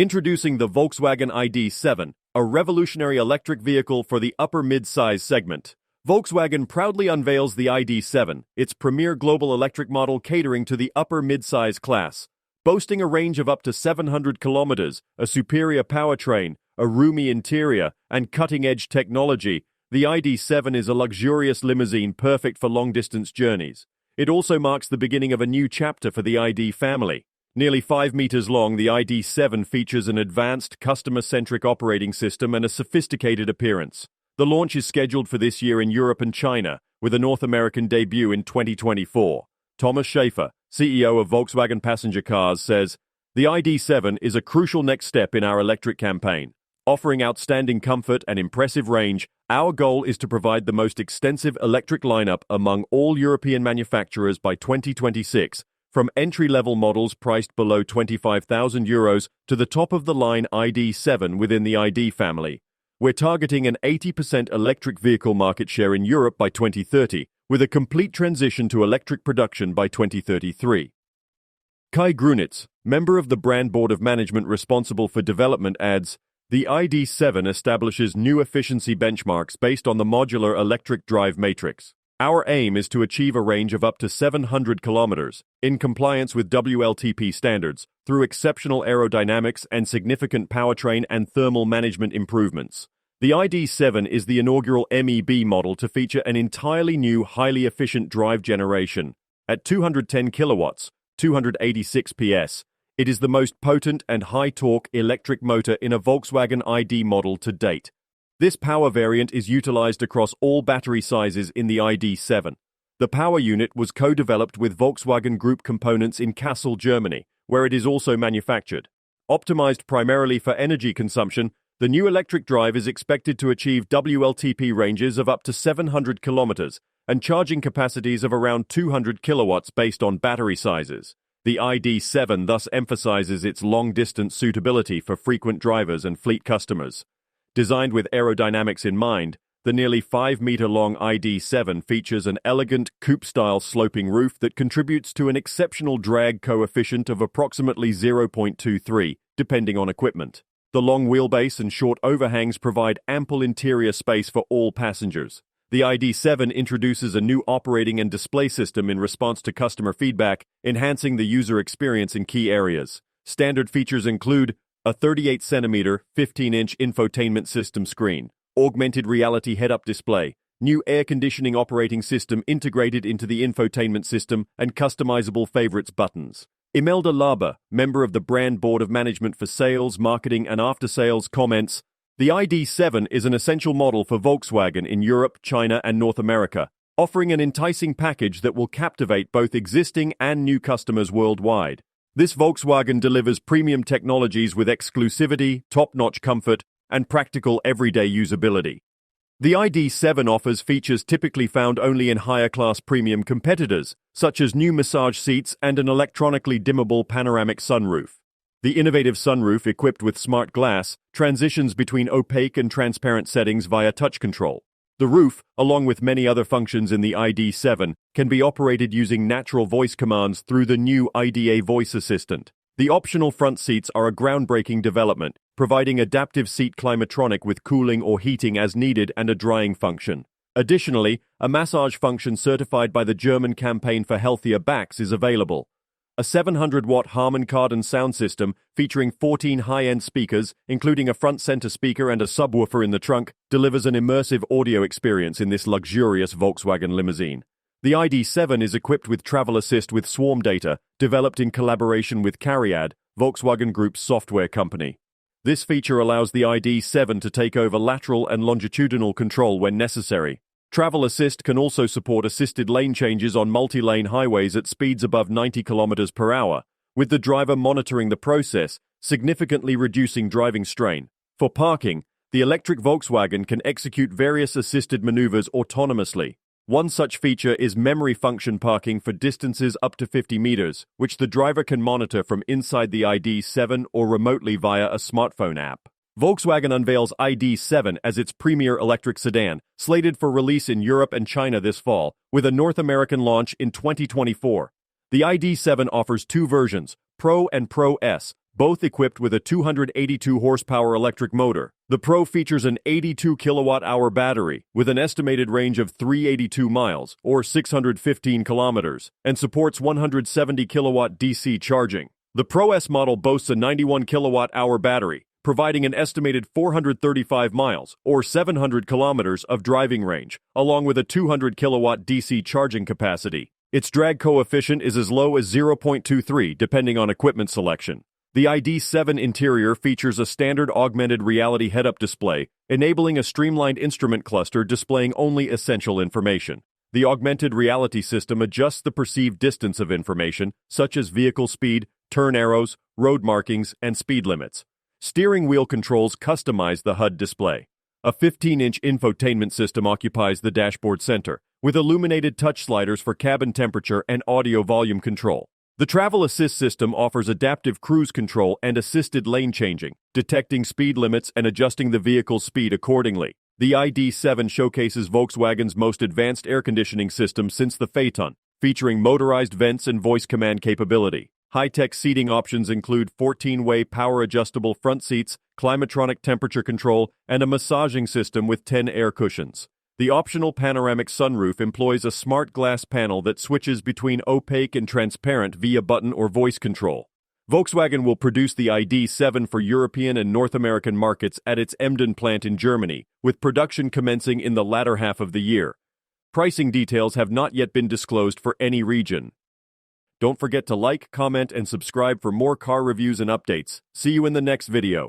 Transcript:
Introducing the Volkswagen ID.7, a revolutionary electric vehicle for the upper mid-size segment. Volkswagen proudly unveils the ID.7, its premier global electric model catering to the upper mid-size class. Boasting a range of up to 700 kilometers, a superior powertrain, a roomy interior, and cutting-edge technology, the ID.7 is a luxurious limousine perfect for long-distance journeys. It also marks the beginning of a new chapter for the ID family. Nearly 5 meters long, the ID.7 features an advanced, customer-centric operating system and a sophisticated appearance. The launch is scheduled for this year in Europe and China, with a North American debut in 2024. Thomas Schaefer, CEO of Volkswagen Passenger Cars, says, "The ID.7 is a crucial next step in our electric campaign. Offering outstanding comfort and impressive range, our goal is to provide the most extensive electric lineup among all European manufacturers by 2026, from entry-level models priced below €25,000 to the top-of-the-line ID.7 within the ID family. We're targeting an 80% electric vehicle market share in Europe by 2030, with a complete transition to electric production by 2033. Kai Grunitz, member of the brand board of management responsible for development, adds, "The ID.7 establishes new efficiency benchmarks based on the modular electric drive matrix. Our aim is to achieve a range of up to 700 kilometers, in compliance with WLTP standards, through exceptional aerodynamics and significant powertrain and thermal management improvements. The ID.7 is the inaugural MEB model to feature an entirely new, highly efficient drive generation. At 210 kilowatts, 286 PS, it is the most potent and high-torque electric motor in a Volkswagen ID model to date. This power variant is utilized across all battery sizes in the ID.7. The power unit was co-developed with Volkswagen Group Components in Kassel, Germany, where it is also manufactured. Optimized primarily for energy consumption, the new electric drive is expected to achieve WLTP ranges of up to 700 kilometers and charging capacities of around 200 kilowatts based on battery sizes. The ID.7 thus emphasizes its long-distance suitability for frequent drivers and fleet customers. Designed with aerodynamics in mind, the nearly 5-meter-long ID.7 features an elegant, coupe-style sloping roof that contributes to an exceptional drag coefficient of approximately 0.23, depending on equipment. The long wheelbase and short overhangs provide ample interior space for all passengers. The ID.7 introduces a new operating and display system in response to customer feedback, enhancing the user experience in key areas. Standard features include a 38-centimeter, 15-inch infotainment system screen, augmented reality head-up display, new air conditioning operating system integrated into the infotainment system, and customizable favorites buttons. Imelda Laber, member of the brand board of management for sales, marketing, and after-sales, comments, "The ID.7 is an essential model for Volkswagen in Europe, China, and North America, offering an enticing package that will captivate both existing and new customers worldwide. This Volkswagen delivers premium technologies with exclusivity, top-notch comfort, and practical everyday usability." The ID.7 offers features typically found only in higher-class premium competitors, such as new massage seats and an electronically dimmable panoramic sunroof. The innovative sunroof, equipped with smart glass, transitions between opaque and transparent settings via touch control. The roof, along with many other functions in the ID.7, can be operated using natural voice commands through the new IDA voice assistant. The optional front seats are a groundbreaking development, providing adaptive seat climatronic with cooling or heating as needed and a drying function. Additionally, a massage function certified by the German Campaign for Healthier Backs is available. A 700-watt Harman Kardon sound system featuring 14 high-end speakers, including a front center speaker and a subwoofer in the trunk, delivers an immersive audio experience in this luxurious Volkswagen limousine. The ID.7 is equipped with Travel Assist with Swarm Data, developed in collaboration with Cariad, Volkswagen Group's software company. This feature allows the ID.7 to take over lateral and longitudinal control when necessary. Travel Assist can also support assisted lane changes on multi-lane highways at speeds above 90 km per hour, with the driver monitoring the process, significantly reducing driving strain. For parking, the electric Volkswagen can execute various assisted maneuvers autonomously. One such feature is memory function parking for distances up to 50 meters, which the driver can monitor from inside the ID.7 or remotely via a smartphone app. Volkswagen unveils ID.7 as its premier electric sedan, slated for release in Europe and China this fall, with a North American launch in 2024. The ID.7 offers two versions, Pro and Pro S, both equipped with a 282 horsepower electric motor. The Pro features an 82 kilowatt-hour battery with an estimated range of 382 miles, or 615 kilometers, and supports 170 kilowatt DC charging. The Pro S model boasts a 91 kilowatt-hour battery, providing an estimated 435 miles, or 700 kilometers of driving range, along with a 200 kilowatt DC charging capacity. Its drag coefficient is as low as 0.23 depending on equipment selection. The ID.7 interior features a standard augmented reality head-up display, enabling a streamlined instrument cluster displaying only essential information. The augmented reality system adjusts the perceived distance of information, such as vehicle speed, turn arrows, road markings, and speed limits. Steering wheel controls customize the HUD display. A 15-inch infotainment system occupies the dashboard center, with illuminated touch sliders for cabin temperature and audio volume control. The Travel Assist system offers adaptive cruise control and assisted lane changing, detecting speed limits and adjusting the vehicle's speed accordingly. The ID.7 showcases Volkswagen's most advanced air conditioning system since the Phaeton, featuring motorized vents and voice command capability. High-tech seating options include 14-way power-adjustable front seats, climatronic temperature control, and a massaging system with 10 air cushions. The optional panoramic sunroof employs a smart glass panel that switches between opaque and transparent via button or voice control. Volkswagen will produce the ID.7 for European and North American markets at its Emden plant in Germany, with production commencing in the latter half of the year. Pricing details have not yet been disclosed for any region. Don't forget to like, comment, and subscribe for more car reviews and updates. See you in the next video.